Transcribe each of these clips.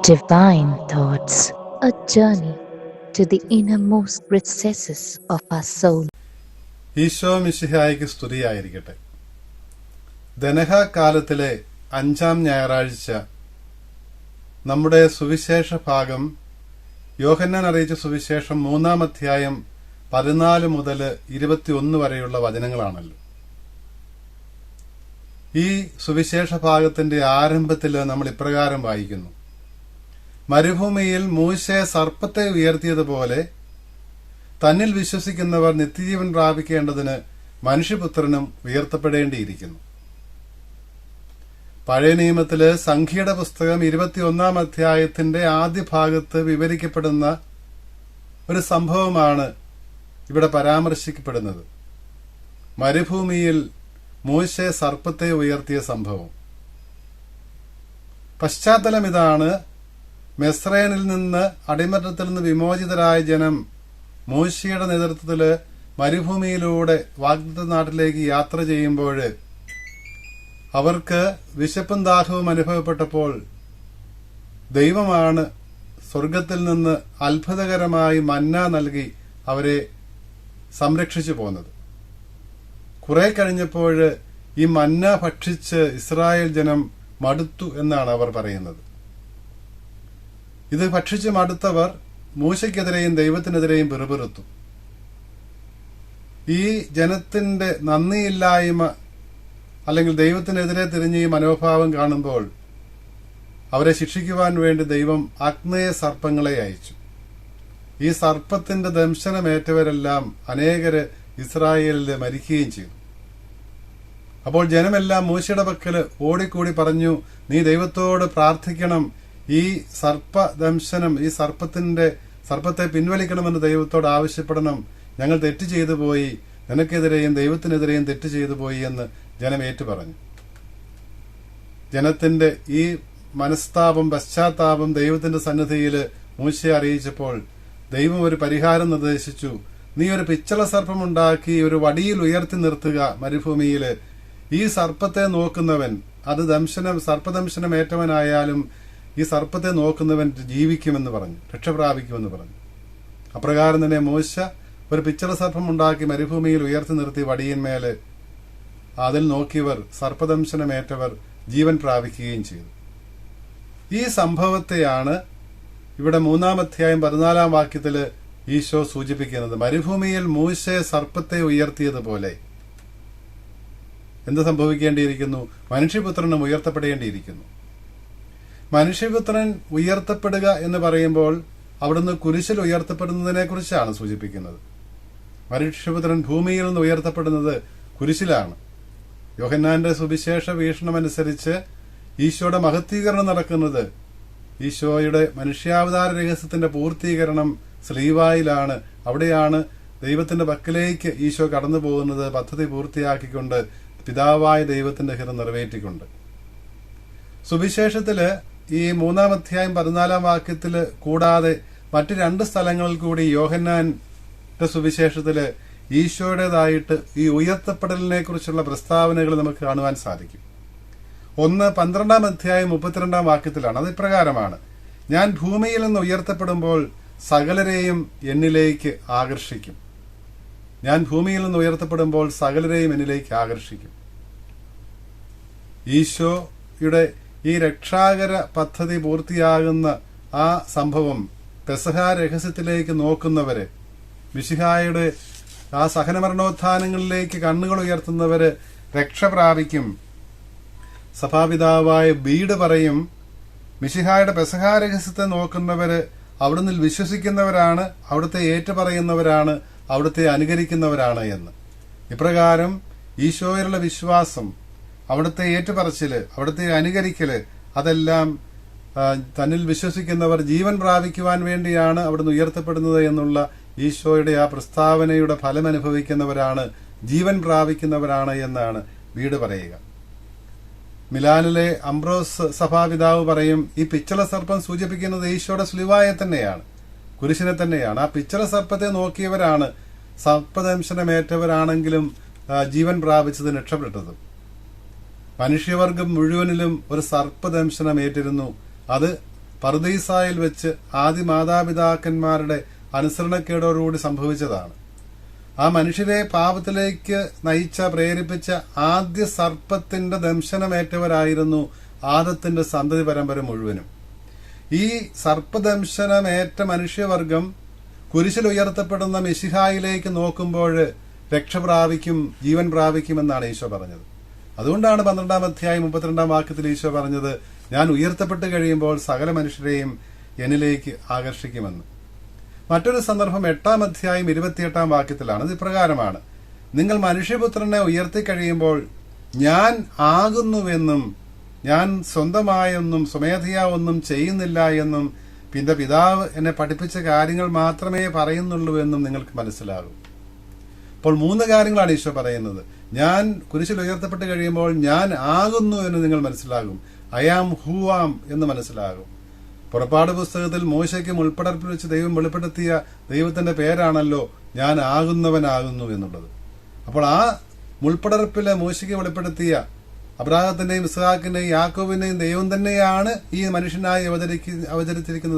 Divine Thoughts, a journey to the innermost recesses of our soul. Isho മിശിഹായ്ക്ക് സ്തുതിയായിരിക്കട്ടെ. ദനഹ കാലത്തിലെ 5-ാം ഞായറാഴ്ച നമ്മുടെ സുവിശേഷ ഭാഗം യോഹന്നാൻ അറിയിച്ച സുവിശേഷം 3-ാം അധ്യായം 14 മുതൽ 21 വരെയുള്ള വചനങ്ങളാണല്ലോ. ഈ സുവിശേഷ ഭാഗത്തിന്റെ ആരംഭത്തിൽ നമ്മൾ ഇപ്രകാരം വായിക്കുന്നു: മരുഭൂമിയിൽ മൂശെ സർപ്പത്തെ ഉയർത്തിയതുപോലെ തന്നിൽ വിശ്വസിക്കുന്നവർ നിത്യജീവൻ പ്രാപിക്കേണ്ടതിന് മനുഷ്യപുത്രനും ഉയർത്തപ്പെടേണ്ടിയിരിക്കുന്നു. പഴയ നിയമത്തില് സംഖ്യയുടെ പുസ്തകം 21-ാം അധ്യായത്തിന്റെ ആദ്യ ഭാഗത്ത് വിവരിക്കപ്പെടുന്ന ഒരു സംഭവമാണ് ഇവിടെ പരാമർശിക്കപ്പെടുന്നത്. മരുഭൂമിയിൽ മൂശെ സർപ്പത്തെ ഉയർത്തിയ സംഭവം. പശ്ചാത്തലം ഇതാണ്: മിസ്രയീമിൽ നിന്ന്, അടിമത്തത്തിൽ നിന്ന് വിമോചിതരായ ജനം മൂശയുടെ നേതൃത്വത്തില് മരുഭൂമിയിലൂടെ വാഗ്ദത്ത നാട്ടിലേക്ക് യാത്ര ചെയ്യുമ്പോൾ അവർക്ക് വിശപ്പും ദാഹവും അനുഭവപ്പെട്ടപ്പോൾ ദൈവമാണ് സ്വർഗത്തിൽ നിന്ന് അത്ഭുതകരമായി മന്ന നൽകി അവരെ സംരക്ഷിച്ചു പോന്നത്. കുറെ കഴിഞ്ഞപ്പോൾ ഈ മന്ന ഭക്ഷിച്ച് ഇസ്രായേൽ ജനം മടുത്തു എന്നാണ് അവർ പറയുന്നത്. ഇത് ഭക്ഷിച്ച് മടുത്തവർ മൂശയ്ക്കെതിരെയും ദൈവത്തിനെതിരെയും പിറുപിറുത്തു. ഈ ജനത്തിന്റെ നന്ദിയില്ലായ്മ അല്ലെങ്കിൽ ദൈവത്തിനെതിരെ തിരിഞ്ഞ ഈ മനോഭാവം കാണുമ്പോൾ അവരെ ശിക്ഷിക്കുവാൻ വേണ്ടി ദൈവം അഗ്നേയ സർപ്പങ്ങളെ അയച്ചു. ഈ സർപ്പത്തിന്റെ ദംശനമേറ്റവരെല്ലാം അനേകര് ഇസ്രായേലിൽ മരിക്കുകയും ചെയ്തു. അപ്പോൾ ജനമെല്ലാം മൂശയുടെ പക്കല് ഓടിക്കൂടി പറഞ്ഞു: നീ ദൈവത്തോട് പ്രാർത്ഥിക്കണം, ഈ സർപ്പദംശനം, ഈ സർപ്പത്തെ പിൻവലിക്കണമെന്ന് ദൈവത്തോട് ആവശ്യപ്പെടണം. ഞങ്ങൾ തെറ്റ് ചെയ്തു പോയി, നിനക്കെതിരെയും ദൈവത്തിനെതിരെയും തെറ്റ് ചെയ്തു പോയി എന്ന് ജനം ഏറ്റുപറഞ്ഞു. ജനത്തിന്റെ ഈ മനസ്താപം, പശ്ചാത്താപം ദൈവത്തിന്റെ സന്നിധിയിൽ മൂശയെ അറിയിച്ചപ്പോൾ ദൈവം ഒരു പരിഹാരം നിർദ്ദേശിച്ചു. നീ ഒരു പിച്ചള സർപ്പമുണ്ടാക്കി ഒരു വടിയിൽ ഉയർത്തി നിർത്തുക മരുഭൂമിയില്. ഈ സർപ്പത്തെ നോക്കുന്നവൻ, അത് സർപ്പദംശനം ഏറ്റവനായാലും ഈ സർപ്പത്തെ നോക്കുന്നവൻ ജീവിക്കുമെന്ന് പറഞ്ഞു, രക്ഷപ്രാപിക്കുമെന്ന് പറഞ്ഞു. അപ്രകാരം തന്നെ മോശ ഒരു പിച്ചള സർപ്പമുണ്ടാക്കി മരുഭൂമിയിൽ ഉയർത്തി നിർത്തി വടിയിന്മേല് അതിൽ നോക്കിയവർ, സർപ്പദംശനമേറ്റവർ ജീവൻ പ്രാപിക്കുകയും ചെയ്തു. ഈ സംഭവത്തെയാണ് ഇവിടെ 3-ാം അധ്യായം 14-ാം വാക്യത്തില് ഈശോ സൂചിപ്പിക്കുന്നത്. മരുഭൂമിയിൽ മൂശെ സർപ്പത്തെ ഉയർത്തിയതുപോലെ എന്ത് സംഭവിക്കേണ്ടിയിരിക്കുന്നു? മനുഷ്യപുത്രനും ഉയർത്തപ്പെടേണ്ടിയിരിക്കുന്നു. മനുഷ്യപുത്രൻ ഉയർത്തപ്പെടുക എന്ന് പറയുമ്പോൾ അവിടുന്ന് കുരിശിൽ ഉയർത്തപ്പെടുന്നതിനെ കുറിച്ചാണ് സൂചിപ്പിക്കുന്നത്. മനുഷ്യപുത്രൻ ഭൂമിയിൽ നിന്ന് ഉയർത്തപ്പെടുന്നത് കുരിശിലാണ്. യോഹന്നാന്റെ സുവിശേഷ വീക്ഷണമനുസരിച്ച് ഈശോയുടെ മഹത്വീകരണം നടക്കുന്നത്, ഈശോയുടെ മനുഷ്യാവതാര രഹസ്യത്തിന്റെ പൂർത്തീകരണം സ്ലീവായിലാണ്. അവിടെയാണ് ദൈവത്തിന്റെ പക്കലേക്ക് ഈശോ കടന്നു പോകുന്നത്, പദ്ധതി പൂർത്തിയാക്കിക്കൊണ്ട്, പിതാവായ ദൈവത്തിന്റെ ഹിതം നിറവേറ്റിക്കൊണ്ട്. സുവിശേഷത്തില് ഈ 3-ാം അധ്യായം 14-ാം വാക്യത്തില് കൂടാതെ മറ്റ് 2 സ്ഥലങ്ങളിൽ കൂടി യോഹന്നാന്റെ സുവിശേഷത്തില് ഈശോയുടേതായിട്ട് ഈ ഉയർത്തപ്പെടലിനെ കുറിച്ചുള്ള പ്രസ്താവനകൾ നമുക്ക് കാണുവാൻ സാധിക്കും. ഒന്ന് 12-ാം അധ്യായം 32-ാം വാക്യത്തിലാണ്. അത് ഇപ്രകാരമാണ്: ഞാൻ ഭൂമിയിൽ നിന്ന് ഉയർത്തപ്പെടുമ്പോൾ സകലരെയും എന്നിലേക്ക് ആകർഷിക്കും. ഞാൻ ഭൂമിയിൽ നിന്ന് ഉയർത്തപ്പെടുമ്പോൾ സകലരെയും എന്നിലേക്ക് ആകർഷിക്കും. ഈശോയുടെ ഈ രക്ഷാകര പദ്ധതി പൂർത്തിയാകുന്ന ആ സംഭവം, പെസഹ രഹസ്യത്തിലേക്ക് നോക്കുന്നവര്, മിശിഹായുടെ ആ സഹനമരണോത്ഥാനങ്ങളിലേക്ക് കണ്ണുകൾ ഉയർത്തുന്നവര് രക്ഷ പ്രാപിക്കും. സഭാപിതാവായ ബീഡ് പറയും, മിശിഹായുടെ പെസഹ രഹസ്യത്തെ നോക്കുന്നവര് അവിടുന്ന് വിശ്വസിക്കുന്നവരാണ്, അവിടുത്തെ ഏറ്റുപറയുന്നവരാണ്, അവിടുത്തെ അനുകരിക്കുന്നവരാണ് എന്ന്. ഇപ്രകാരം ഈശോയിലുള്ള വിശ്വാസം, അവിടുത്തെ ഏറ്റുപറച്ചില്, അവിടുത്തെ അനുകരിക്കല്, അതെല്ലാം തന്നിൽ വിശ്വസിക്കുന്നവർ ജീവൻ പ്രാപിക്കുവാൻ വേണ്ടിയാണ് അവിടുന്ന് ഉയർത്തപ്പെടുന്നത് എന്നുള്ള ഈശോയുടെ ആ പ്രസ്താവനയുടെ ഫലമനുഭവിക്കുന്നവരാണ്, ജീവൻ പ്രാപിക്കുന്നവരാണ് എന്നാണ് വീട് പറയുക. മിലാനിലെ അംബ്രോസ് സഭാപിതാവ് പറയും, ഈ പിച്ചള സർപ്പം സൂചിപ്പിക്കുന്നത് ഈശോയുടെ സ്ലിവായെ തന്നെയാണ്, കുരിശിനെ തന്നെയാണ്. ആ പിച്ചള സർപ്പത്തെ നോക്കിയവരാണ് സർപ്പദംശനമേറ്റവരാണെങ്കിലും ജീവൻ പ്രാപിച്ചത്, രക്ഷപ്പെട്ടത്. മനുഷ്യവർഗം മുഴുവനിലും ഒരു സർപ്പദംശനം ഏറ്റിരുന്നു. അത് പർദീസായിൽ വെച്ച് ആദി മാതാപിതാക്കന്മാരുടെ അനുസരണക്കേടോടുകൂടി സംഭവിച്ചതാണ്. ആ മനുഷ്യരെ പാപത്തിലേക്ക് പ്രേരിപ്പിച്ച ആദ്യ സർപ്പത്തിന്റെ ദംശനമേറ്റവരായിരുന്നു ആദത്തിന്റെ സന്തതി പരമ്പര മുഴുവനും. ഈ സർപ്പദംശനമേറ്റ മനുഷ്യവർഗം കുരിശിൽ ഉയർത്തപ്പെടുന്ന മിശിഹായിലേക്ക് നോക്കുമ്പോൾ രക്ഷ പ്രാപിക്കും, ജീവൻ പ്രാപിക്കുമെന്നാണ് ഈശോ പറഞ്ഞത്. അതുകൊണ്ടാണ് 12-ാം അധ്യായം 32-ാം വാക്യത്തിൽ ഈശോ പറഞ്ഞത്, ഞാൻ ഉയർത്തപ്പെട്ട് കഴിയുമ്പോൾ സകല മനുഷ്യരെയും എന്നിലേക്ക് ആകർഷിക്കുമെന്ന്. മറ്റൊരു സന്ദർഭം 8-ാം അധ്യായം 28-ാം വാക്യത്തിലാണ്. ഇത് ഇപ്രകാരമാണ്, നിങ്ങൾ മനുഷ്യപുത്രനെ ഉയർത്തിക്കഴിയുമ്പോൾ ഞാൻ ആകുന്നുവെന്നും ഞാൻ സ്വന്തമായൊന്നും സ്വമേധയാ ഒന്നും ചെയ്യുന്നില്ല എന്നും പിന്നെ പിതാവ് എന്നെ പഠിപ്പിച്ച കാര്യങ്ങൾ മാത്രമേ പറയുന്നുള്ളൂ എന്നും നിങ്ങൾക്ക് മനസ്സിലാകും. അപ്പോൾ 3 കാര്യങ്ങളാണ് ഈശോ പറയുന്നത്. ഞാൻ കുരിശിൽ ഉയർത്തപ്പെട്ട് കഴിയുമ്പോൾ ഞാൻ ആകുന്നു എന്ന് നിങ്ങൾ മനസ്സിലാകും. ഐ ആം ഹൂ ആം എന്ന് മനസ്സിലാകും. പുറപ്പാട് പുസ്തകത്തിൽ മോശയ്ക്ക് മുൾപ്പടർപ്പിൽ വെച്ച് ദൈവം വെളിപ്പെടുത്തിയ ദൈവത്തിന്റെ പേരാണല്ലോ ഞാൻ ആകുന്നവനാകുന്നു എന്നുള്ളത്. അപ്പോൾ ആ മുൾപ്പടർപ്പിലെ മോശയ്ക്ക് വെളിപ്പെടുത്തിയ അബ്രാഹത്തിന്റെയും ഇസ്ഹാക്കിന്റെയും യാക്കോബിന്റെയും ദൈവം തന്നെയാണ് ഈ മനുഷ്യനായി അവതരിച്ചിരിക്കുന്ന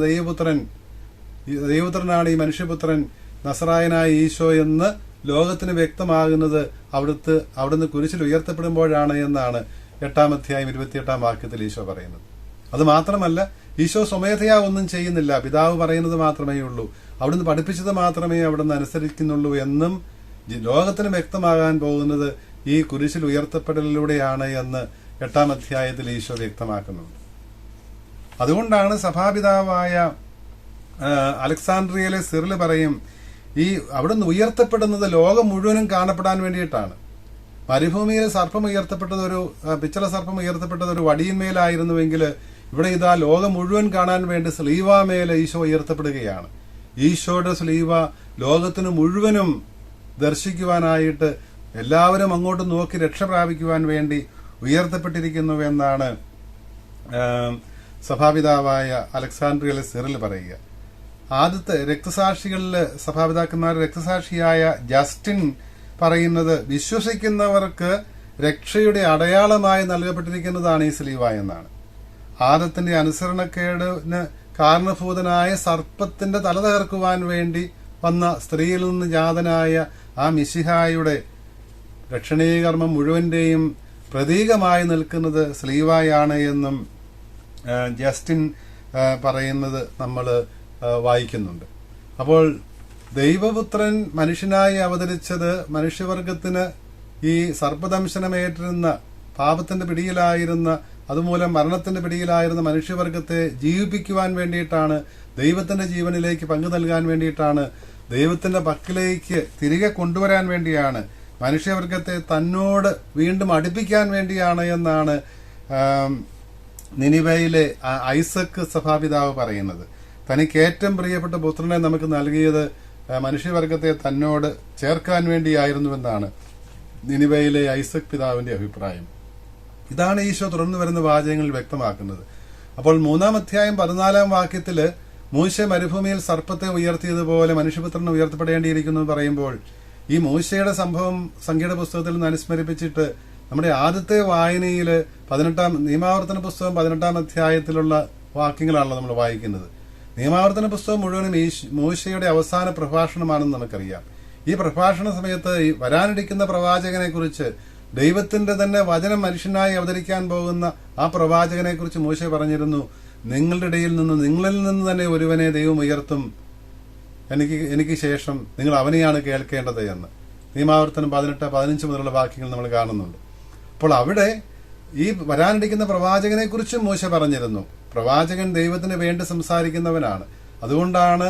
ദൈവപുത്രനാണ് ഈ മനുഷ്യപുത്രൻ നസറായനായ ഈശോ എന്ന് ലോകത്തിന് വ്യക്തമാകുന്നത് അവിടുന്ന് കുരിശിൽ ഉയർത്തപ്പെടുമ്പോഴാണ് എന്നാണ് 8-ാം അധ്യായം 28-ാം വാക്യത്തിൽ ഈശോ പറയുന്നത്. അത് മാത്രമല്ല, ഈശോ സ്വമേധയാ ഒന്നും ചെയ്യുന്നില്ല, പിതാവ് പറയുന്നത് മാത്രമേ ഉള്ളൂ, അവിടുന്ന് പഠിപ്പിച്ചത് മാത്രമേ അവിടുന്ന് അനുസരിക്കുന്നുള്ളൂ എന്നും ലോകത്തിന് വ്യക്തമാകാൻ പോകുന്നത് ഈ കുരിശിൽ ഉയർത്തപ്പെടലിലൂടെയാണ് എന്ന് 8-ാം അധ്യായത്തിൽ ഈശോ വ്യക്തമാക്കുന്നുണ്ട്. അതുകൊണ്ടാണ് സഭാപിതാവായ അലക്സാണ്ട്രിയയിലെ സിറിൽ പറയും, ഈ അവിടുന്ന് ഉയർത്തപ്പെടുന്നത് ലോകം മുഴുവനും കാണപ്പെടാൻ വേണ്ടിയിട്ടാണ്. മരുഭൂമിയിൽ സർപ്പം ഉയർത്തപ്പെട്ടത് പിച്ചള സർപ്പം ഉയർത്തപ്പെട്ടത് ഒരു വടിയിന്മേലായിരുന്നുവെങ്കിൽ ഇവിടെ ഇതാ ലോകം മുഴുവൻ കാണാൻ വേണ്ടി സ്ലീവാമേലെ ഈശോ ഉയർത്തപ്പെടുകയാണ്. ഈശോയുടെ സ്ലീവ ലോകത്തിന് മുഴുവനും ദർശിക്കുവാനായിട്ട് എല്ലാവരും അങ്ങോട്ട് നോക്കി രക്ഷ പ്രാപിക്കുവാൻ വേണ്ടി ഉയർത്തപ്പെട്ടിരിക്കുന്നു എന്നാണ് സഭാപിതാവായ അലക്സാണ്ട്രിയയിലെ സിറിൽ പറയുക. ആദ്യത്തെ രക്തസാക്ഷികളില് സഭാപിതാക്കന്മാരുടെ രക്തസാക്ഷിയായ ജസ്റ്റിൻ പറയുന്നത്, വിശ്വസിക്കുന്നവർക്ക് രക്ഷയുടെ അടയാളമായി നൽകപ്പെട്ടിരിക്കുന്നതാണ് ഈ സ്ലീവ എന്നാണ്. ആദത്തിന്റെ അനുസരണക്കേടിന് കാരണഭൂതനായ സർപ്പത്തിന്റെ തല തകർക്കുവാൻ വേണ്ടി വന്ന സ്ത്രീയിൽ നിന്ന് ജാതനായ ആ മിശിഹായുടെ രക്ഷണീകർമ്മം മുഴുവന്റെയും പ്രതീകമായി നിൽക്കുന്നത് സ്ലീവായാണ് എന്നും ജസ്റ്റിൻ പറയുന്നത് നമ്മൾ വായിക്കുന്നുണ്ട്. അപ്പോൾ ദൈവപുത്രൻ മനുഷ്യനായി അവതരിച്ചത് മനുഷ്യവർഗത്തിന് ഈ സർപ്പദംശനമേറ്റിരുന്ന പാപത്തിന്റെ പിടിയിലായിരുന്ന, അതുമൂലം മരണത്തിന്റെ പിടിയിലായിരുന്ന മനുഷ്യവർഗത്തെ ജീവിപ്പിക്കുവാൻ വേണ്ടിയിട്ടാണ്, ദൈവത്തിന്റെ ജീവനിലേക്ക് പങ്കു നൽകാൻ വേണ്ടിയിട്ടാണ്, ദൈവത്തിന്റെ പക്കലേക്ക് തിരികെ കൊണ്ടുവരാൻ വേണ്ടിയാണ്, മനുഷ്യവർഗത്തെ തന്നോട് വീണ്ടും അടുപ്പിക്കാൻ വേണ്ടിയാണ് എന്നാണ് നിനിവയിലെ ഐസക് സഭാപിതാവ് പറയുന്നത്. തനിക്ക് ഏറ്റവും പ്രിയപ്പെട്ട പുത്രനെ നമുക്ക് നൽകിയത് മനുഷ്യവർഗത്തെ തന്നോട് ചേർക്കാൻ വേണ്ടിയായിരുന്നുവെന്നാണ് നിനിവയിലെ ഐസക് പിതാവിന്റെ അഭിപ്രായം. ഇതാണ് ഈശോ തുടർന്ന് വരുന്ന വാചകങ്ങളിൽ വ്യക്തമാക്കുന്നത്. അപ്പോൾ 3-ാം അധ്യായം 14-ാം വാക്യത്തില് മൂശ മരുഭൂമിയിൽ സർപ്പത്തെ ഉയർത്തിയതുപോലെ മനുഷ്യപുത്രനെ ഉയർത്തപ്പെടേണ്ടിയിരിക്കുന്നു എന്ന് പറയുമ്പോൾ ഈ മൂശയുടെ സംഭവം സംഖ്യയുടെ പുസ്തകത്തിൽ നിന്ന് അനുസ്മരിപ്പിച്ചിട്ട് നമ്മുടെ ആദ്യത്തെ വായനയില് നിയമാവർത്തന പുസ്തകം 18-ാം അധ്യായത്തിലുള്ള വാക്യങ്ങളാണല്ലോ നമ്മൾ വായിക്കുന്നത്. നിയമാവർത്തന പുസ്തകം മുഴുവനും മൂശയുടെ അവസാന പ്രഭാഷണമാണെന്ന് നമുക്കറിയാം. ഈ പ്രഭാഷണ സമയത്ത് വരാനിരിക്കുന്ന പ്രവാചകനെ കുറിച്ച്, ദൈവത്തിന്റെ തന്നെ വചനം മനുഷ്യനായി അവതരിക്കാൻ പോകുന്ന ആ പ്രവാചകനെ കുറിച്ച് മൂശ പറഞ്ഞിരുന്നു, നിങ്ങളിൽ നിന്ന് തന്നെ ഒരുവനെ ദൈവം ഉയർത്തും, എനിക്ക് ശേഷം നിങ്ങൾ അവനെയാണ് കേൾക്കേണ്ടത് എന്ന് നിയമാവർത്തനം 18-15 മുതലുള്ള വാക്യങ്ങൾ നമ്മൾ കാണുന്നുണ്ട്. അപ്പോൾ അവിടെ ഈ വരാനിരിക്കുന്ന പ്രവാചകനെ കുറിച്ചും മൂശ പറഞ്ഞിരുന്നു. പ്രവാചകൻ ദൈവത്തിന് വേണ്ടി സംസാരിക്കുന്നവനാണ്. അതുകൊണ്ടാണ്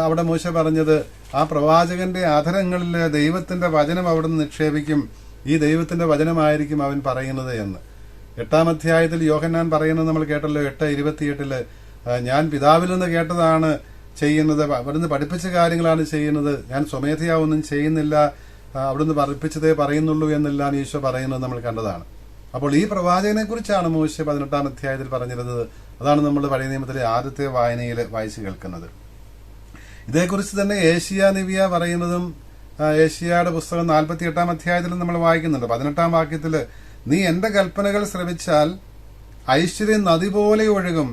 അവിടെ മൂശ പറഞ്ഞത്, ആ പ്രവാചകന്റെ അധരങ്ങളിൽ ദൈവത്തിന്റെ വചനം അവിടെ നിന്ന് നിക്ഷേപിക്കും, ഈ ദൈവത്തിന്റെ വചനമായിരിക്കും അവൻ പറയുന്നത് എന്ന്. 8-ാം അധ്യായത്തിൽ യോഹന്നാൻ പറയുന്നത് നമ്മൾ കേട്ടല്ലോ. 8:28 ഞാൻ പിതാവിൽ നിന്ന് കേട്ടതാണ് ചെയ്യുന്നത്, അവിടുന്ന് പഠിപ്പിച്ച കാര്യങ്ങളാണ് ചെയ്യുന്നത്, ഞാൻ സ്വമേധയാ ഒന്നും ചെയ്യുന്നില്ല, അവിടുന്ന് പഠിപ്പിച്ചതേ പറയുന്നുള്ളൂ എന്നെല്ലാം ഈശോ പറയുന്നത് നമ്മൾ കണ്ടതാണ്. അപ്പോൾ ഈ പ്രവാചകനെ കുറിച്ചാണ് മൂശ 18-ാം അധ്യായത്തിൽ പറഞ്ഞിരുന്നത്. അതാണ് നമ്മൾ പഴയ നിയമത്തിലെ ആദ്യത്തെ വായനയിൽ വായിച്ചു കേൾക്കുന്നത്. ഇതേക്കുറിച്ച് തന്നെ ഏഷ്യ നിവിയ പറയുന്നതും ഏഷ്യയുടെ പുസ്തകം 48-ാം അധ്യായത്തിലും നമ്മൾ വായിക്കുന്നുണ്ട്. 18-ാം വാക്യത്തില്, നീ എന്റെ കൽപ്പനകൾ ശ്രവിച്ചാൽ ഐശ്വര്യം നദി പോലെ ഒഴുകും,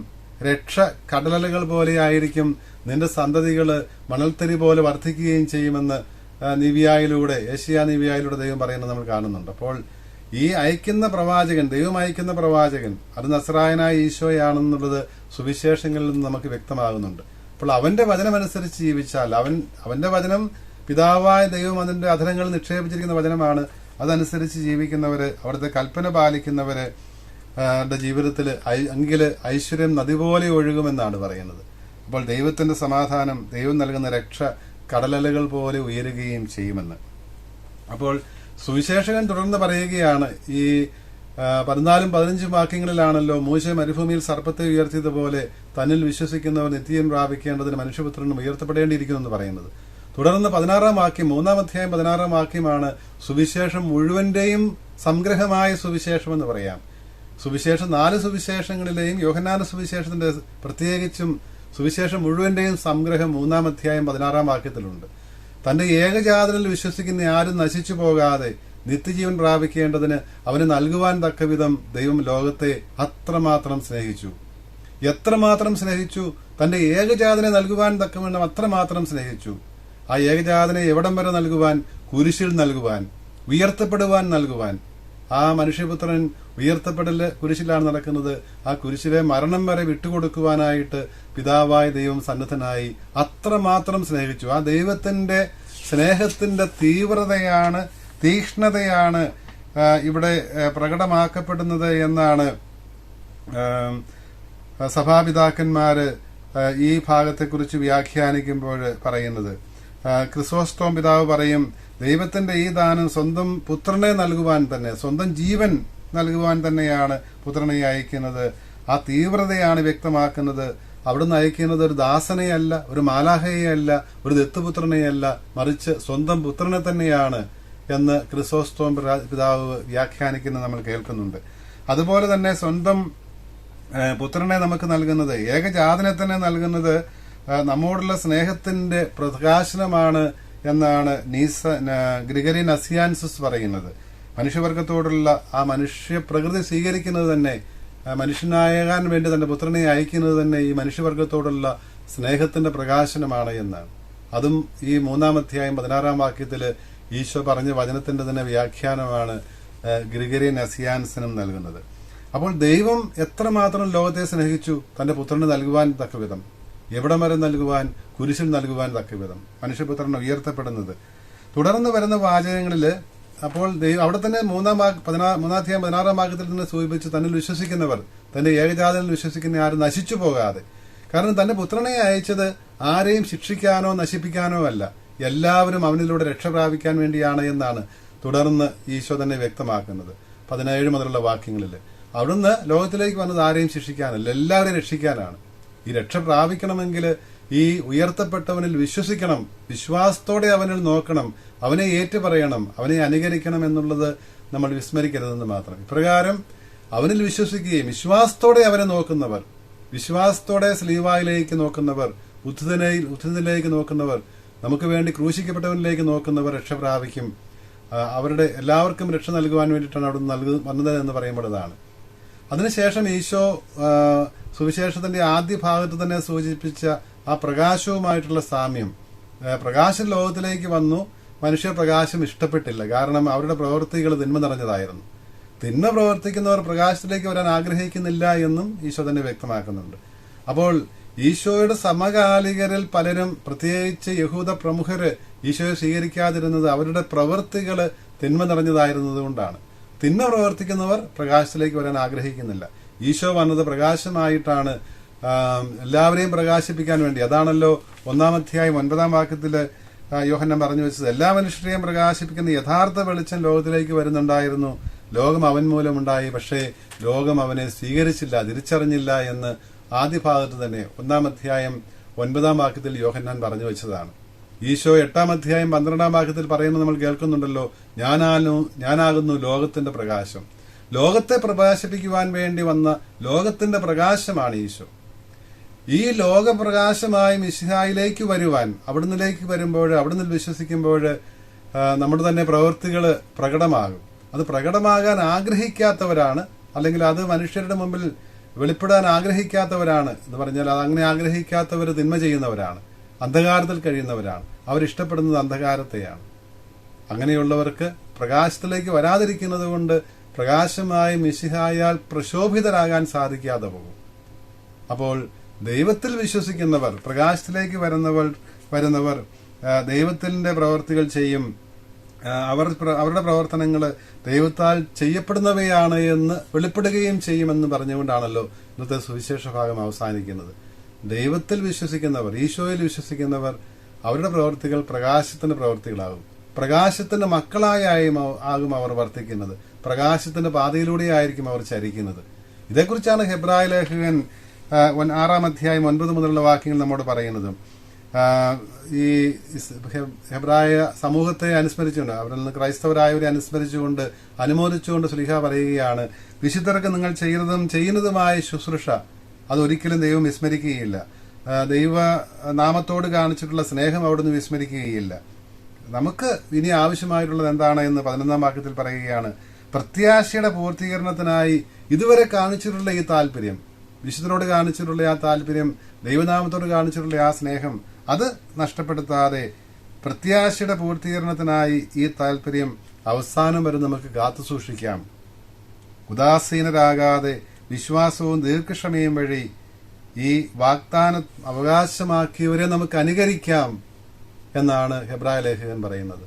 രക്ഷ കടലലകൾ പോലെയായിരിക്കും, നിന്റെ സന്തതികള് മണൽത്തരി പോലെ വർദ്ധിക്കുകയും ചെയ്യുമെന്ന് നിവിയായിലൂടെ, ഏഷ്യാ നിവിയായിലൂടെ ദൈവം പറയുന്നത് നമ്മൾ കാണുന്നുണ്ട്. അപ്പോൾ ഈ അയക്കുന്ന പ്രവാചകൻ, ദൈവം അയക്കുന്ന പ്രവാചകൻ, അത് നസ്രായനായ ഈശോയാണെന്നുള്ളത് സുവിശേഷങ്ങളിൽ നിന്ന് നമുക്ക് വ്യക്തമാകുന്നുണ്ട്. അപ്പോൾ അവന്റെ വചനമനുസരിച്ച് ജീവിച്ചാൽ, അവന്റെ വചനം പിതാവായ ദൈവം അതിന്റെ അധരങ്ങളിൽ നിക്ഷേപിച്ചിരിക്കുന്ന വചനമാണ്. അതനുസരിച്ച് ജീവിക്കുന്നവര്, അവിടുത്തെ കൽപ്പന പാലിക്കുന്നവര് ജീവിതത്തിൽ എങ്കില് ഐശ്വര്യം നദി പോലെ ഒഴുകുമെന്നാണ് പറയുന്നത്. അപ്പോൾ ദൈവത്തിന്റെ സമാധാനം, ദൈവം നൽകുന്ന രക്ഷ കടലലകൾ പോലെ ഉയരുകയും ചെയ്യുമെന്ന്. അപ്പോൾ സുവിശേഷകൻ തുടർന്ന് പറയുകയാണ്, ഈ 14-15 വാക്യങ്ങളിലാണല്ലോ മൂശ മരുഭൂമിയിൽ സർപ്പത്തെ ഉയർത്തിയതുപോലെ തന്നിൽ വിശ്വസിക്കുന്നവർ നിത്യം പ്രാപിക്കേണ്ടതിന് മനുഷ്യപുത്രനും ഉയർത്തപ്പെടേണ്ടിയിരിക്കുന്നു എന്ന് പറയുന്നത്. തുടർന്ന് 16-ാം വാക്യം, 3-ാം അധ്യായം 16-ാം വാക്യമാണ് സുവിശേഷം മുഴുവന്റെയും സംഗ്രഹമായ സുവിശേഷം എന്ന് പറയാം. സുവിശേഷം 4 സുവിശേഷങ്ങളിലെയും യോഹന്നാന്റെ സുവിശേഷത്തിന്റെ പ്രത്യേകിച്ചും സുവിശേഷം മുഴുവന്റെയും സംഗ്രഹം 3-ാം അധ്യായം 16-ാം വാക്യത്തിലുണ്ട്. തന്റെ ഏകജാതനിൽ വിശ്വസിക്കുന്ന ആരും നശിച്ചു പോകാതെ നിത്യജീവൻ പ്രാപിക്കേണ്ടതിന് അവന് നൽകുവാൻ തക്കവിധം ദൈവം ലോകത്തെ അത്രമാത്രം സ്നേഹിച്ചു. എത്രമാത്രം സ്നേഹിച്ചു? തന്റെ ഏകജാതനെ നൽകുവാൻ തക്കവണ്ണം അത്രമാത്രം സ്നേഹിച്ചു. ആ ഏകജാതനെ എവിടം വരെ നൽകുവാൻ? കുരിശിൽ നൽകുവാൻ, ഉയർത്തപ്പെടുവാൻ നൽകുവാൻ. ആ മനുഷ്യപുത്രൻ ഉയർത്തപ്പെടല് കുരിശിലാണ് നടക്കുന്നത്. ആ കുരിശിലെ മരണം വരെ വിട്ടുകൊടുക്കുവാനായിട്ട് പിതാവായ ദൈവം സന്നദ്ധനായി. അത്രമാത്രം സ്നേഹിച്ചു. ആ ദൈവത്തിന്റെ സ്നേഹത്തിന്റെ തീവ്രതയാണ്, തീക്ഷ്ണതയാണ് ഇവിടെ പ്രകടമാക്കപ്പെടുന്നത് എന്നാണ് സഭാപിതാക്കന്മാര് ഈ ഭാഗത്തെക്കുറിച്ച് വ്യാഖ്യാനിക്കുമ്പോൾ പറയുന്നത്. ക്രിസോസ്റ്റോം പിതാവ് പറയും, ദൈവത്തിന്റെ ഈ ദാനം സ്വന്തം പുത്രനെ നൽകുവാൻ തന്നെ, സ്വന്തം ജീവൻ നൽകുവാൻ തന്നെയാണ് പുത്രനെ അയക്കുന്നത്. ആ തീവ്രതയാണ് വ്യക്തമാക്കുന്നത്. അവിടുന്ന് അയക്കുന്നത് ഒരു ദാസനെയല്ല, ഒരു മാലാഹയെയല്ല, ഒരു ദത്തുപുത്രനെയല്ല, മറിച്ച് സ്വന്തം പുത്രനെ തന്നെയാണ് എന്ന് ക്രിസോസ്റ്റോം പിതാവ് വ്യാഖ്യാനിക്കുന്നത് നമ്മൾ കേൾക്കുന്നുണ്ട്. അതുപോലെ തന്നെ സ്വന്തം പുത്രനെ നമുക്ക് നൽകുന്നത്, ഏകജാതനെ തന്നെ നൽകുന്നത് നമ്മോടുള്ള സ്നേഹത്തിന്റെ പ്രകാശനമാണ് എന്നാണ് ഗ്രിഗറി നസിയാൻസസ് പറയുന്നത്. മനുഷ്യവർഗത്തോടുള്ള ആ മനുഷ്യ പ്രകൃതി സ്വീകരിക്കുന്നത് തന്നെ, മനുഷ്യനാകാൻ വേണ്ടി തന്റെ പുത്രനെ അയക്കുന്നത് തന്നെ ഈ മനുഷ്യവർഗത്തോടുള്ള സ്നേഹത്തിന്റെ പ്രകാശനമാണ് എന്നാണ്. അതും ഈ 3-ാം അധ്യായം 16-ാം വാക്യത്തില് ഈശോ പറഞ്ഞ വചനത്തിന്റെ തന്നെ വ്യാഖ്യാനമാണ് ഗ്രിഗറി നസിയാൻസനും നൽകുന്നത്. അപ്പോൾ ദൈവം എത്രമാത്രം ലോകത്തെ സ്നേഹിച്ചു, തന്റെ പുത്രന് നൽകുവാൻ തക്കവിധം, എവിടം വരെ നൽകുവാൻ? കുരിശിൽ നൽകുവാൻ തക്കവിധം മനുഷ്യപുത്രൻ ഉയർത്തപ്പെടുന്നത്. തുടർന്ന് വരുന്ന വാചകങ്ങളില് അപ്പോൾ അവിടെ തന്നെ 3-ാം അധ്യായം 16-ാം വാക്യത്തിൽ തന്നെ സൂചിപ്പിച്ച് തന്നിൽ വിശ്വസിക്കുന്നവർ, തന്റെ ഏകജാതനിൽ വിശ്വസിക്കുന്ന ആരും നശിച്ചു പോകാതെ. കാരണം തന്റെ പുത്രനെ അയച്ചത് ആരെയും ശിക്ഷിക്കാനോ നശിപ്പിക്കാനോ അല്ല, എല്ലാവരും അവനിലൂടെ രക്ഷ പ്രാപിക്കാൻ വേണ്ടിയാണ് എന്നാണ് തുടർന്ന് ഈശോ തന്നെ വ്യക്തമാക്കുന്നത് 17 മുതലുള്ള വാക്യങ്ങളിൽ. അവിടുന്ന് ലോകത്തിലേക്ക് വന്നത് ആരെയും ശിക്ഷിക്കാനല്ല, എല്ലാവരെയും രക്ഷിക്കാനാണ്. ഈ രക്ഷ പ്രാപിക്കണമെങ്കിൽ ഈ ഉയർത്തപ്പെട്ടവനിൽ വിശ്വസിക്കണം, വിശ്വാസത്തോടെ അവനിൽ നോക്കണം, അവനെ ഏറ്റുപറയണം, അവനെ അനുകരിക്കണം എന്നുള്ളത് നമ്മൾ വിസ്മരിക്കരുതെന്ന് മാത്രം. ഇപ്രകാരം അവനിൽ വിശ്വസിക്കുകയും വിശ്വാസത്തോടെ അവനെ നോക്കുന്നവർ, വിശ്വാസത്തോടെ സ്ലീവായിലേക്ക് നോക്കുന്നവർ, ഉദ്ധിതനിലേക്ക് നോക്കുന്നവർ, നമുക്ക് വേണ്ടി ക്രൂശിക്കപ്പെട്ടവനിലേക്ക് നോക്കുന്നവർ രക്ഷ പ്രാപിക്കും. അവരുടെ എല്ലാവർക്കും രക്ഷ നൽകുവാൻ വേണ്ടിയിട്ടാണ് അവിടെ വന്നത് എന്ന് പറയുമ്പോഴതാണ്. അതിനുശേഷം ഈശോ സുവിശേഷത്തിന്റെ ആദ്യ ഭാഗത്ത് തന്നെ സൂചിപ്പിച്ച ആ പ്രകാശവുമായിട്ടുള്ള സാമ്യം, പ്രകാശം ലോകത്തിലേക്ക് വന്നു, മനുഷ്യ പ്രകാശം ഇഷ്ടപ്പെട്ടില്ല. കാരണം അവരുടെ പ്രവൃത്തികൾ തിന്മ നിറഞ്ഞതായിരുന്നു. തിന്മ പ്രവർത്തിക്കുന്നവർ പ്രകാശത്തിലേക്ക് വരാൻ ആഗ്രഹിക്കുന്നില്ല എന്നും ഈശോ തന്നെ വ്യക്തമാക്കുന്നുണ്ട്. അപ്പോൾ ഈശോയുടെ സമകാലികരിൽ പലരും, പ്രത്യേകിച്ച് യഹൂദ പ്രമുഖര് ഈശോയെ സ്വീകരിക്കാതിരുന്നത് അവരുടെ പ്രവൃത്തികൾ തിന്മ നിറഞ്ഞതായിരുന്നതുകൊണ്ടാണ്. തിന്മ പ്രവർത്തിക്കുന്നവർ പ്രകാശത്തിലേക്ക് വരാൻ ആഗ്രഹിക്കുന്നില്ല. ഈശോ വന്നത് പ്രകാശമായിട്ടാണ്, എല്ലാവരെയും പ്രകാശിപ്പിക്കാൻ വേണ്ടി. അതാണല്ലോ 1-ാം അധ്യായം 9-ാം വാക്യത്തില് യോഹന്നാൻ പറഞ്ഞു വെച്ചത്, എല്ലാ മനുഷ്യരെയും പ്രകാശിപ്പിക്കുന്ന യഥാർത്ഥ വെളിച്ചം ലോകത്തിലേക്ക് വരുന്നുണ്ടായിരുന്നു, ലോകം അവൻ മൂലമുണ്ടായി, പക്ഷേ ലോകം അവനെ സ്വീകരിച്ചില്ല, തിരിച്ചറിഞ്ഞില്ല എന്ന് ആദ്യ ഭാഗത്ത് തന്നെ 1-ാം അധ്യായം 9-ാം വാക്യത്തിൽ യോഹന്നാൻ പറഞ്ഞു വെച്ചതാണ്. ഈശോ 8-ാം അധ്യായം 12-ാം വാക്യത്തിൽ പറയുന്നത് നമ്മൾ കേൾക്കുന്നുണ്ടല്ലോ, ഞാനാകുന്നു ലോകത്തിന്റെ പ്രകാശം. ലോകത്തെ പ്രകാശിപ്പിക്കുവാൻ വേണ്ടി വന്ന ലോകത്തിന്റെ പ്രകാശമാണ് ഈശോ. ഈ ലോകപ്രകാശമായി മിശിഹായിലേക്ക് വരുവാൻ, അവിടുന്നിലേക്ക് വരുമ്പോൾ, അവിടുന്ന് വിശ്വസിക്കുമ്പോൾ നമ്മുടെ തന്നെ പ്രവൃത്തികൾ പ്രകടമാകും. അത് പ്രകടമാകാൻ ആഗ്രഹിക്കാത്തവരാണ്, അല്ലെങ്കിൽ അത് മനുഷ്യരുടെ മുമ്പിൽ വെളിപ്പെടാൻ ആഗ്രഹിക്കാത്തവരാണ് എന്ന് പറഞ്ഞാൽ അത് അങ്ങനെ ആഗ്രഹിക്കാത്തവർ തിന്മ ചെയ്യുന്നവരാണ്, അന്ധകാരത്തിൽ കഴിയുന്നവരാണ്. അവരിഷ്ടപ്പെടുന്നത് അന്ധകാരത്തെയാണ്. അങ്ങനെയുള്ളവർക്ക് പ്രകാശത്തിലേക്ക് വരാതിരിക്കുന്നത് കൊണ്ട് പ്രകാശമായി മിശിഹായാൽ പ്രശോഭിതരാകാൻ സാധിക്കാതെ പോകും. അപ്പോൾ ദൈവത്തിൽ വിശ്വസിക്കുന്നവർ, പ്രകാശത്തിലേക്ക് വരുന്നവർ ദൈവത്തിന്റെ പ്രവർത്തികൾ ചെയ്യും. അവരുടെ പ്രവർത്തനങ്ങൾ ദൈവത്താൽ ചെയ്യപ്പെടുന്നവയാണ് എന്ന് വെളിപ്പെടുകയും ചെയ്യുമെന്ന് പറഞ്ഞുകൊണ്ടാണല്ലോ ഇന്നത്തെ സുവിശേഷ ഭാഗം അവസാനിക്കുന്നത്. ദൈവത്തിൽ വിശ്വസിക്കുന്നവർ, ഈശോയിൽ വിശ്വസിക്കുന്നവർ, അവരുടെ പ്രവർത്തികൾ പ്രകാശത്തിന്റെ പ്രവർത്തികളാകും. പ്രകാശത്തിന്റെ ആകും അവർ വർത്തിക്കുന്നത്. പ്രകാശത്തിന്റെ പാതയിലൂടെയായിരിക്കും അവർ ചരിക്കുന്നത്. ഇതേക്കുറിച്ചാണ് ഹെബ്രായ ലേഖകൻ 6-ാം അധ്യായം 9 മുതലുള്ള വാക്യങ്ങൾ നമ്മോട് പറയുന്നത്. ഈ ഹെബ്രായ സമൂഹത്തെ അനുസ്മരിച്ചുകൊണ്ട്, അവരിൽ നിന്ന് ക്രൈസ്തവരായവരെ അനുസ്മരിച്ചുകൊണ്ട്, അനുമോദിച്ചുകൊണ്ട് ശ്ലീഹ പറയുകയാണ്, വിശുദ്ധർക്ക് നിങ്ങൾ ചെയ്യുന്നതുമായ ശുശ്രൂഷ അതൊരിക്കലും ദൈവം വിസ്മരിക്കുകയില്ല. ദൈവ നാമത്തോട് കാണിച്ചിട്ടുള്ള സ്നേഹം അവിടുന്ന് വിസ്മരിക്കുകയില്ല. നമുക്ക് ഇനി ആവശ്യമായിട്ടുള്ളത് എന്താണ് എന്ന് 11-ാം വാക്യത്തിൽ പറയുകയാണ്. പ്രത്യാശയുടെ പൂർത്തീകരണത്തിനായി ഇതുവരെ കാണിച്ചിട്ടുള്ള ഈ താല്പര്യം, വിശുദ്ധരോട് കാണിച്ചിട്ടുള്ള ആ താല്പര്യം, ദൈവനാമത്തോട് കാണിച്ചിട്ടുള്ള ആ സ്നേഹം, അത് നഷ്ടപ്പെടുത്താതെ പ്രത്യാശയുടെ പൂർത്തീകരണത്തിനായി ഈ താല്പര്യം അവസാനം വരെ നമുക്ക് കാത്തു സൂക്ഷിക്കാം. ഉദാസീനരാകാതെ വിശ്വാസവും ദീർഘക്ഷമയും വഴി ഈ വാഗ്ദാനം അവകാശമാക്കിയവരെ നമുക്ക് അനുകരിക്കാം എന്നാണ് ഹെബ്രായ ലേഖകൻ പറയുന്നത്.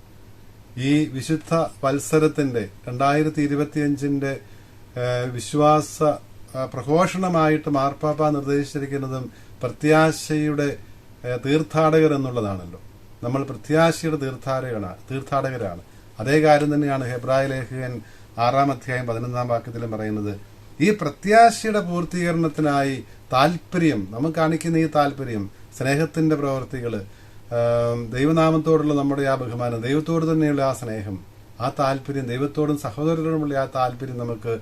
ഈ വിശുദ്ധ വത്സരത്തിന്റെ 2025 വിശ്വാസ പ്രഘോഷണമായിട്ട് മാർപ്പാപ്പ നിർദ്ദേശിച്ചിരിക്കുന്നതും പ്രത്യാശയുടെ തീർത്ഥാടകർ എന്നുള്ളതാണല്ലോ. നമ്മൾ പ്രത്യാശയുടെ തീർത്ഥാടകരാണ്. അതേ കാര്യം തന്നെയാണ് ഹെബ്രായ ലേഖകൻ 6-ാം അധ്യായം 11-ാം വാക്യത്തിലും പറയുന്നത്. ഈ പ്രത്യാശയുടെ പൂർത്തീകരണത്തിനായി താല്പര്യം, നമുക്ക് കാണിക്കുന്ന ഈ താല്പര്യം, സ്നേഹത്തിന്റെ പ്രവർത്തികള്, ദൈവനാമത്തോടുള്ള നമ്മുടെ ആ ബഹുമാനം, ദൈവത്തോട് തന്നെയുള്ള ആ സ്നേഹം, ആ താല്പര്യം, ദൈവത്തോടും സഹോദരരോടുമുള്ള ആ താല്പര്യം നമുക്ക്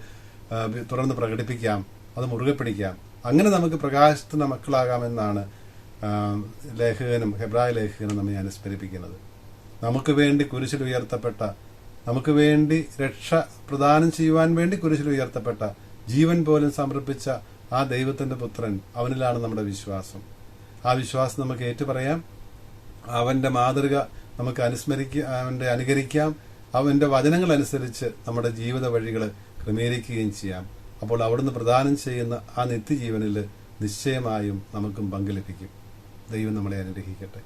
തുടർന്ന് പ്രകടിപ്പിക്കാം, അത് മുറുകെ പിടിക്കാം. അങ്ങനെ നമുക്ക് പ്രകാശത്തിന്റെ മക്കളാകാമെന്നാണ് ഹെബ്രായ ലേഖകനും നമ്മെ അനുസ്മരിപ്പിക്കുന്നത്. നമുക്ക് വേണ്ടി കുരിശിൽ ഉയർത്തപ്പെട്ട, നമുക്ക് വേണ്ടി രക്ഷ പ്രദാനം ചെയ്യുവാൻ വേണ്ടി കുരിശിൽ ഉയർത്തപ്പെട്ട, ജീവൻ പോലും സമർപ്പിച്ച ആ ദൈവത്തിന്റെ പുത്രൻ, അവനിലാണ് നമ്മുടെ വിശ്വാസം. ആ വിശ്വാസം നമുക്ക് ഏറ്റുപറയാം. അവന്റെ മാതൃക നമുക്ക് അവന്റെ അനുകരിക്കാം. അവന്റെ വചനങ്ങൾ അനുസരിച്ച് നമ്മുടെ ജീവിത വഴികൾ ക്രമീകരിക്കുകയും ചെയ്യാം. അപ്പോൾ അവിടുന്ന് പ്രദാനം ചെയ്യുന്ന ആ നിത്യജീവനിൽ നിശ്ചയമായും നമുക്കും പങ്ക് ലഭിക്കും. ദൈവം നമ്മളെ അനുഗ്രഹിക്കട്ടെ.